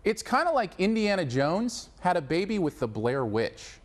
It's kind of like Indiana Jones had a baby with the Blair Witch.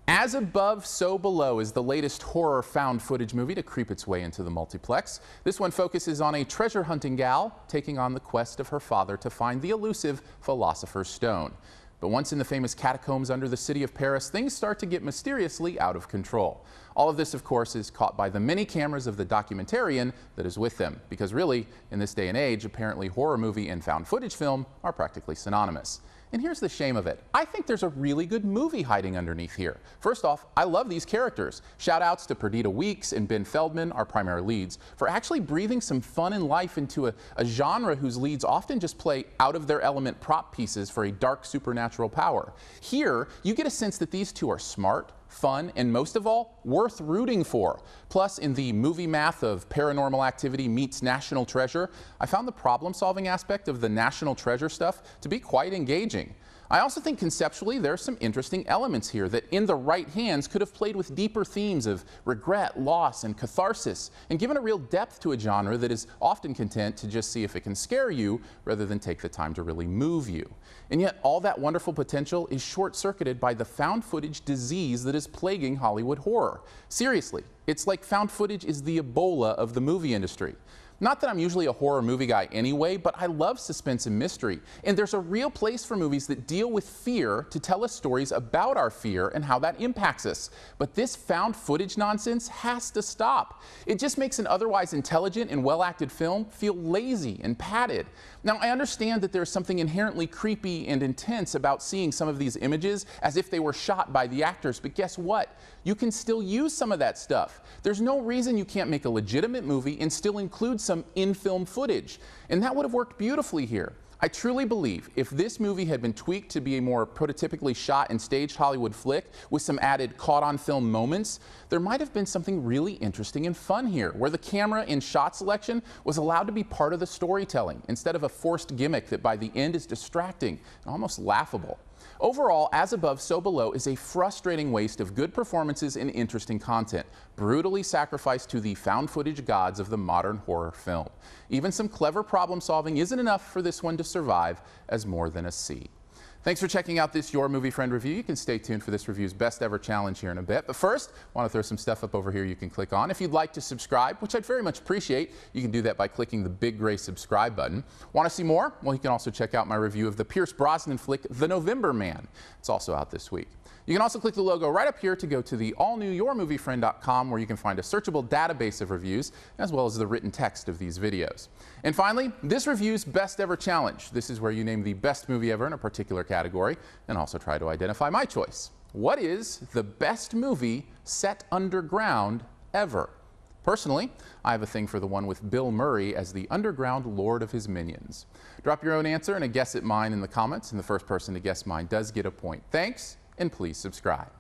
As Above, So Below is the latest horror found footage movie to creep its way into the multiplex. This one focuses on a treasure hunting gal taking on the quest of her father to find the elusive Philosopher's Stone. But once in the famous catacombs under the city of Paris, things start to get mysteriously out of control. All of this, of course, is caught by the many cameras of the documentarian that is with them. Because really, in this day and age, apparently horror movie and found footage film are practically synonymous. And here's the shame of it. I think there's a really good movie hiding underneath here. First off, I love these characters. Shout outs to Perdita Weeks and Ben Feldman, our primary leads, for actually breathing some fun and life into a genre whose leads often just play out of their element prop pieces for a dark supernatural power. Here, you get a sense that these two are smart, fun, and most of all, worth rooting for. Plus, in the movie math of Paranormal Activity meets National Treasure, I found the problem-solving aspect of the National Treasure stuff to be quite engaging. I also think conceptually there are some interesting elements here that in the right hands could have played with deeper themes of regret, loss, and catharsis, and given a real depth to a genre that is often content to just see if it can scare you rather than take the time to really move you. And yet all that wonderful potential is short-circuited by the found footage disease that is plaguing Hollywood horror. Seriously, it's like found footage is the Ebola of the movie industry. Not that I'm usually a horror movie guy anyway, but I love suspense and mystery. And there's a real place for movies that deal with fear to tell us stories about our fear and how that impacts us. But this found footage nonsense has to stop. It just makes an otherwise intelligent and well-acted film feel lazy and padded. Now, I understand that there's something inherently creepy and intense about seeing some of these images as if they were shot by the actors, but guess what? You can still use some of that stuff. There's no reason you can't make a legitimate movie and still include some in-film footage. And that would have worked beautifully here. I truly believe if this movie had been tweaked to be a more prototypically shot and staged Hollywood flick with some added caught-on-film moments, there might have been something really interesting and fun here, where the camera and shot selection was allowed to be part of the storytelling instead of a forced gimmick that by the end is distracting and almost laughable. Overall, As Above, So Below is a frustrating waste of good performances and interesting content, brutally sacrificed to the found footage gods of the modern horror film. Even some clever problem solving isn't enough for this one to survive as more than a C. Thanks for checking out this Your Movie Friend review. You can stay tuned for this review's best ever challenge here in a bit. But first, I want to throw some stuff up over here you can click on. If you'd like to subscribe, which I'd very much appreciate, you can do that by clicking the big gray subscribe button. Want to see more? Well, you can also check out my review of the Pierce Brosnan flick, The November Man. It's also out this week. You can also click the logo right up here to go to the all-new YourMovieFriend.com, where you can find a searchable database of reviews, as well as the written text of these videos. And finally, this review's best ever challenge. This is where you name the best movie ever in a particular category, and also try to identify my choice. What is the best movie set underground ever? Personally, I have a thing for the one with Bill Murray as the underground lord of his minions. Drop your own answer and a guess at mine in the comments, and the first person to guess mine does get a point. Thanks, and please subscribe.